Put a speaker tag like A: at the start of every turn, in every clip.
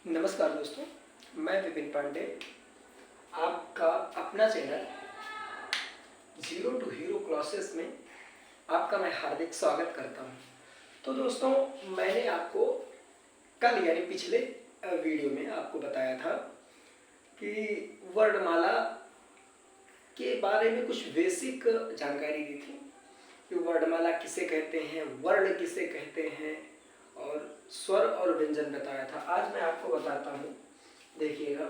A: नमस्कार दोस्तों, मैं विपिन पांडे आपका अपना channel zero to hero classes में आपका मैं हार्दिक स्वागत करता हूं। तो दोस्तों, मैंने आपको कल यानी पिछले वीडियो में आपको बताया था कि वर्णमाला के बारे में कुछ बेसिक जानकारी दी थी कि वर्णमाला किसे कहते हैं, वर्ण किसे कहते हैं और स्वर और व्यंजन बताया था। आज मैं आपको बताता हूँ, देखिएगा।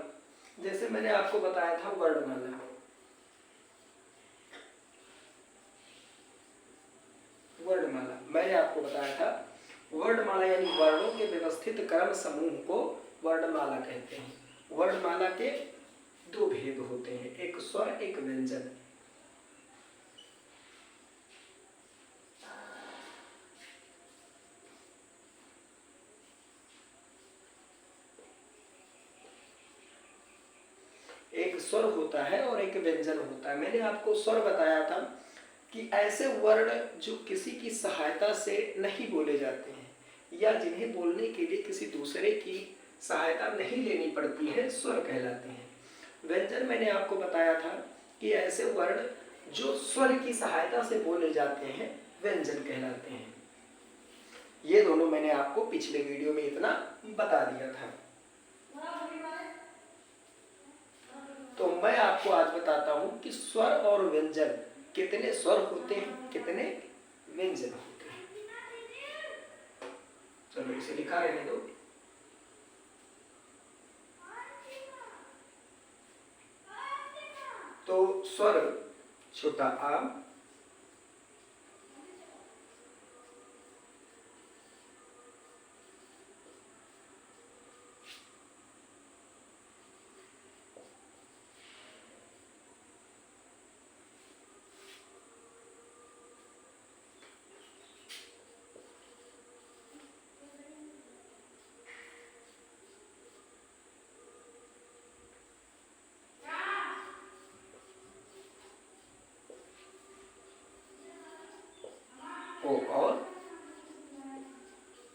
A: जैसे मैंने आपको बताया था वर्णमाला, मैंने आपको बताया था वर्णमाला यानी वर्णों के व्यवस्थित क्रम समूह को वर्णमाला कहते हैं। वर्णमाला के दो भेद होते हैं, एक स्वर एक व्यंजन। एक स्वर होता है और एक व्यंजन होता है। मैंने आपको स्वर बताया था कि ऐसे वर्ण जो किसी की सहायता से नहीं बोले जाते हैं या जिन्हें बोलने के लिए किसी दूसरे की सहायता नहीं लेनी पड़ती है, स्वर कहलाते हैं। व्यंजन मैंने आपको बताया था कि ऐसे वर्ण जो स्वर की सहायता से बोले जाते हैं, व्यंजन कहलाते हैं। ये दोनों मैंने आपको पिछले वीडियो में इतना बता दिया था। तो मैं आपको आज बताता हूं कि स्वर और व्यंजन, कितने स्वर होते हैं, कितने व्यंजन होते हैं। चलो इसे लिखा रहने दो। तो स्वर छोटा आ, ओ और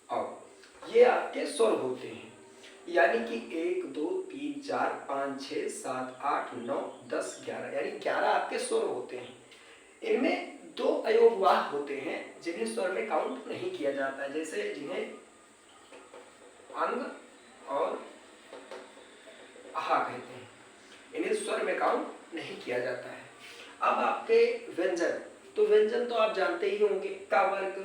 A: औ, ये आपके स्वर होते हैं। यानी कि 1 2 3 4 5 6 7 8 9 10 11 यानी 11 आपके स्वर होते हैं। इनमें दो अयोगवाह होते हैं जिन्हें स्वर में काउंट नहीं किया जाता है, जैसे जिन्हें अंग और आहा कहते हैं। इन्हें स्वर में काउंट नहीं किया जाता है। अब आपके व्यंजन, तो व्यंजन तो आप जानते ही होंगे। का वर्ग,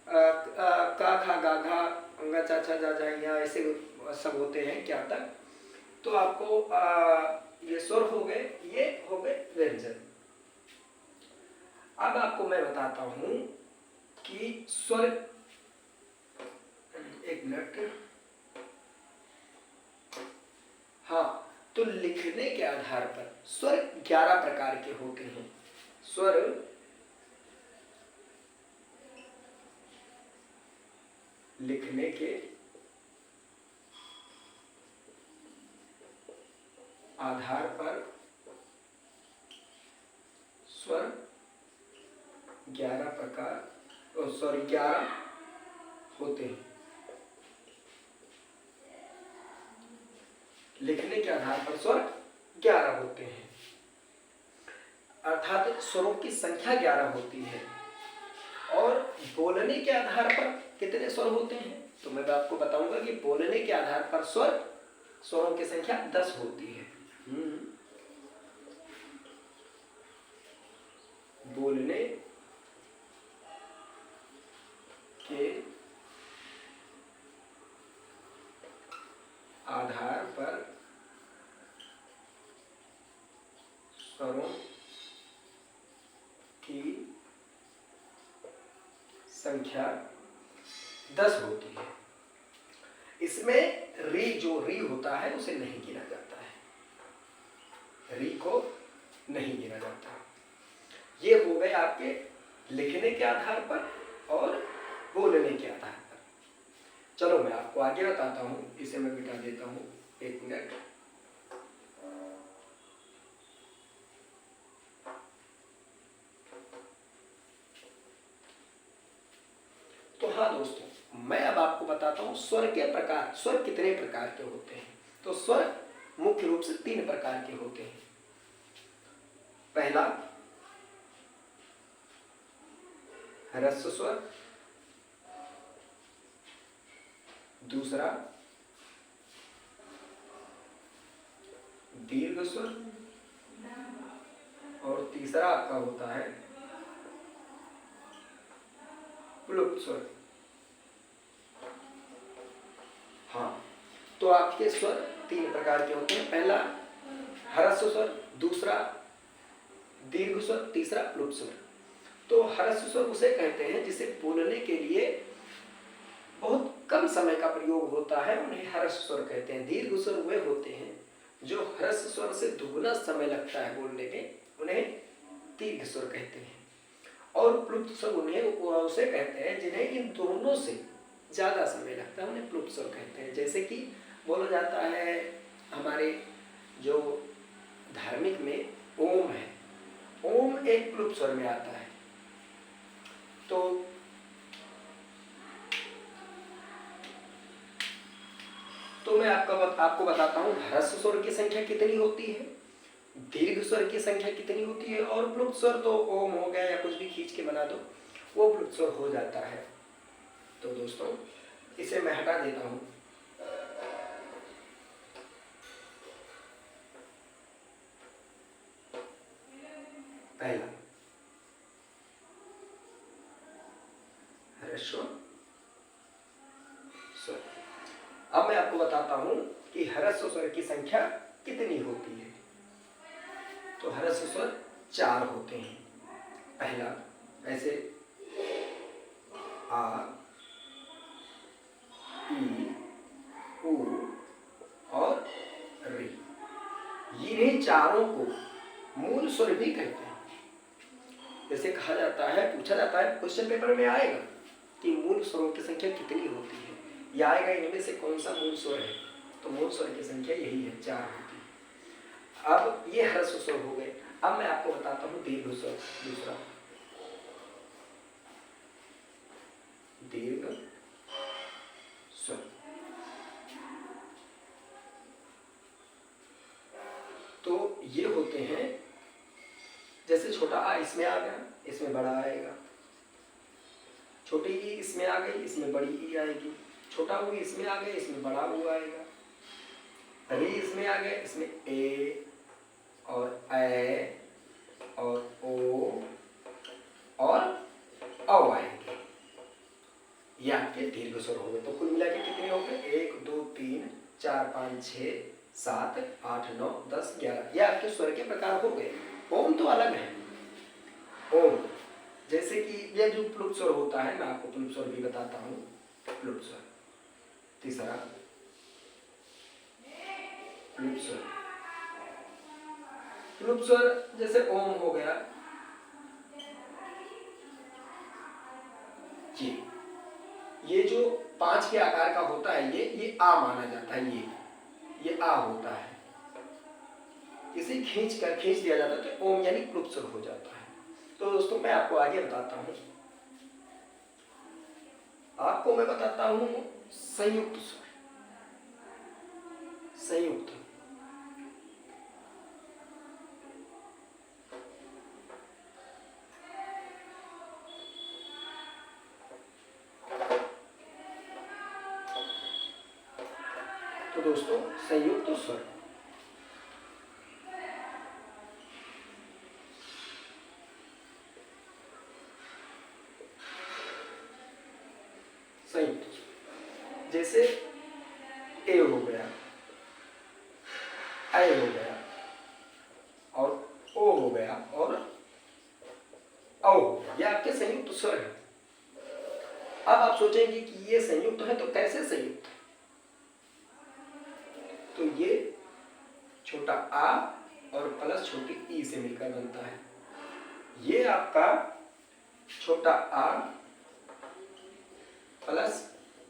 A: का खा गा घा अंगा चा छा जा जा या ऐसे सब होते हैं क्या तक। तो आपको ये स्वर हो गए, ये हो गए व्यंजन। अब आपको मैं बताता हूं कि स्वर, एक मिनट, हाँ, तो लिखने के आधार पर स्वर 11 प्रकार के होते हैं। स्वर लिखने के आधार पर स्वर 11 प्रकार, सॉरी 11 होते हैं। लिखने के आधार पर स्वर 11 होते हैं, अर्थात स्वरों की संख्या 11 होती है। और बोलने के आधार पर कितने स्वर होते हैं, तो मैं आपको बताऊंगा कि बोलने के आधार पर स्वरों की संख्या 10 होती है। बोलने के आधार पर स्वरों की संख्या 10 होती है। इसमें जो री होता है उसे नहीं गिना जाता है, री को नहीं गिना जाता। ये हो गए आपके लिखने के आधार पर और बोलने के आधार पर। चलो मैं आपको आगे बताता हूं, इसे मैं मिटा देता हूं, एक मिनट। तो हाँ दोस्तों, मैं अब आपको बताता हूँ स्वर के प्रकार। स्वर कितने प्रकार के होते हैं? तो स्वर मुख्य रूप से 3 प्रकार के होते हैं। पहला ह्रस्व स्वर, दूसरा दीर्घ स्वर और तीसरा आपका होता है प्लुप्त स्वर। हाँ, तो आपके स्वर 3 प्रकार के होते हैं। पहला ह्रस्व स्वर, दूसरा दीर्घ स्वर, तीसरा प्लुप्त स्वर। तो ह्रस्व स्वर उसे कहते हैं जिसे बोलने के लिए बहुत कम समय का प्रयोग होता है, उन्हें ह्रस्व स्वर कहते हैं। दीर्घ स्वर वे होते हैं जो ह्रस्व स्वर से दुगुना समय लगता है बोलने में, उन्हें दीर्घ स्वर कहते हैं। और प्लुप्त स्वर उन्हें उसे कहते हैं जिन्हें इन दोनों से ज्यादा समय लगता है, उन्हें प्लुप्त स्वर कहते हैं। जैसे कि बोला जाता है हमारे जो धार्मिक में ओम है, ओम एक प्लुप्त स्वर में आता है। तो मैं आपको बताता हूँ ह्रस्व स्वर की संख्या कितनी होती है, दीर्घ स्वर की संख्या कितनी होती है, और प्लुप्त स्वर तो ओम हो गया या कुछ भी खींच के बना दो, वो प्लुप्त स्वर हो जाता है। तो दोस्तों इसे मैं हटा देता हूँ। पहला ह्रस्व स्वर। अब मैं आपको बताता हूं कि ह्रस्व स्वर की संख्या कितनी होती है। तो ह्रस्व स्वर 4 होते हैं। पहला ऐसे आ, ई, उ और री। इन्हीं चारों को मूल स्वर भी कहते हैं। जैसे कहा जाता है, पूछा जाता है, क्वेश्चन पेपर में आएगा कि मूल स्वरों की संख्या कितनी होती है, या आएगा इनमें से कौन सा मूल स्वर है। तो मूल स्वर की संख्या यही है, 4 होती है। अब ये ह्रस्व स्वर हो गए। अब मैं आपको बताता हूँ दीर्घ स्वर। दूसरा दीर्घ स्वर। तो ये होते हैं, जैसे छोटा आ इसमें आ गया, इसमें बड़ा आएगा। छोटी ई इसमें आ गई, इसमें बड़ी ई आएगी। छोटा ऊ इसमें आ गया, इसमें बड़ा ऊ आएगा। री इसमें आ गया, इसमें ए और ए और ओ और औ आएंगे। ये आपके दीर्घ स्वर हो गए। तो कुल मिला के कितने हो गए? 1 2 3 4 5 6 7 8 9 10 11। ये आपके स्वर के प्रकार हो गए। ओम तो अलग है। ओम जैसे कि ये जो प्लुप्त स्वर होता है, मैं आपको प्लुप्त स्वर भी बताता हूँ। प्लुप्त स्वर, तीसरा प्लुप्त स्वर। प्लुप्त स्वर जैसे ओम हो गया, ये जो 5 के आकार का होता है, ये आ माना जाता है। ये आ होता है। इसे खींच दिया जाता है तो ओम यानी प्लुप्त स्वर हो जाता है। तो दोस्तों मैं आपको आगे बताता हूँ। आपको मैं बताता हूँ संयुक्त स्वर। संयुक्त तो दोस्तों संयुक्त स्वर संयुक्त जैसे ए हो गया, आई हो गया और ओ हो गया और औ हो गया। ये आपके संयुक्त स्वर है। अब आप सोचेंगे कि ये संयुक्त है, तो कैसे संयुक्त है? तो ये छोटा आ और प्लस छोटी ई से मिलकर बनता है। ये आपका छोटा आ प्लस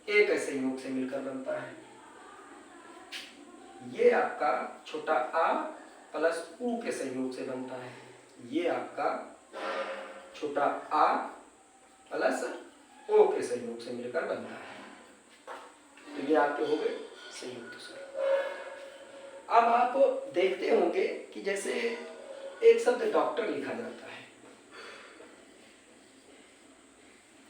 A: ए के संयोग से मिलकर बनता है। ये आपका छोटा आ प्लस ऊ के संयोग से बनता है। ये आपका छोटा आ प्लस ओ के संयोग से मिलकर बनता है। तो ये आपके हो गए संयुक्त स्वर। अब आप देखते होंगे कि जैसे एक शब्द डॉक्टर लिखा जाता है,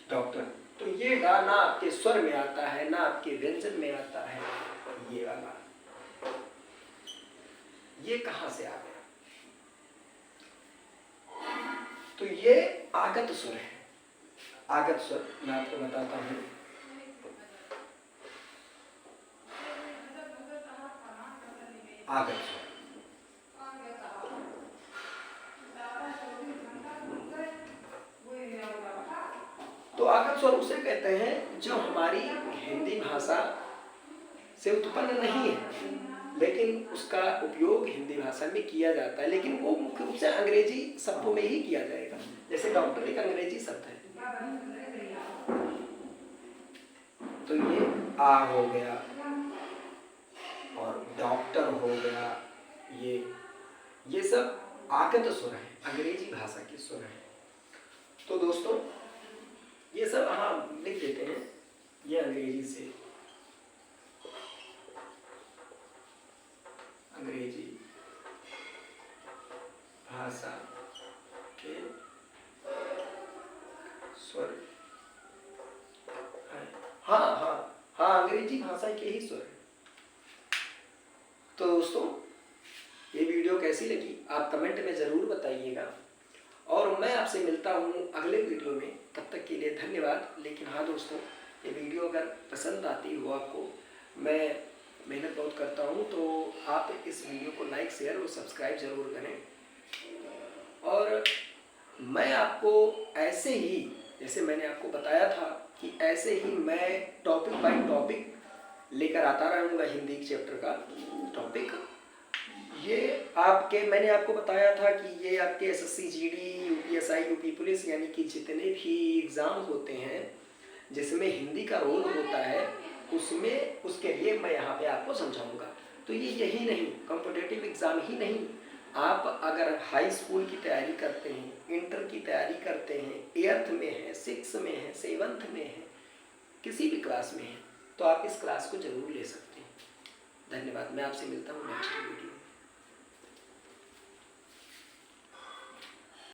A: डॉक्टर, तो ये डा ना आपके स्वर में आता है ना आपके व्यंजन में आता है, ये वाला, ये कहां से आ गया? तो ये आगत स्वर है। आगत स्वर मैं आपको बताता हूं। आगत स्वर, तो आगत स्वर उसे कहते हैं जो हमारी हिंदी भाषा से उत्पन्न नहीं है, लेकिन उसका उपयोग हिंदी भाषा में किया जाता है, लेकिन वो मुख्य रूप से अंग्रेजी शब्दों में ही किया जाएगा। जैसे डॉक्टर एक अंग्रेजी शब्द है, तो ये आ हो गया और डॉक्टर हो गया, ये सब आगत स्वर है, अंग्रेजी भाषा के स्वर है। तो दोस्तों ये सब हम लिख देते हैं, ये अंग्रेजी से, अंग्रेजी भाषा के स्वर है। हाँ, अंग्रेजी भाषा के ही स्वर है। तो दोस्तों ये वीडियो कैसी लगी आप कमेंट में ज़रूर बताइएगा, और मैं आपसे मिलता हूँ अगले वीडियो में। तब तक के लिए धन्यवाद। लेकिन हाँ दोस्तों, ये वीडियो अगर पसंद आती हो आपको, मैं मेहनत बहुत करता हूँ, तो आप इस वीडियो को लाइक, शेयर और सब्सक्राइब ज़रूर करें। और मैं आपको ऐसे ही, जैसे मैंने आपको बताया था कि ऐसे ही मैं टॉपिक बाय टॉपिक लेकर आता रहूँगा, हिंदी चैप्टर का टॉपिक। ये मैंने आपको बताया था कि ये आपके SSC, GD, UPSI, UP police, यानी कि जितने भी एग्ज़ाम होते हैं जिसमें हिंदी का रोल होता है, उसमें उसके लिए मैं यहाँ पे आपको समझाऊंगा। तो ये यही नहीं, कॉम्पिटिटिव एग्ज़ाम ही नहीं, आप अगर हाई स्कूल की तैयारी करते हैं, इंटर की तैयारी करते हैं, 8th में है, 6th में है, 7th में है, किसी भी क्लास में है, तो आप इस क्लास को ज़रूर ले सकते हैं। धन्यवाद। मैं आपसे मिलता हूँ नेक्स्ट वीडियो।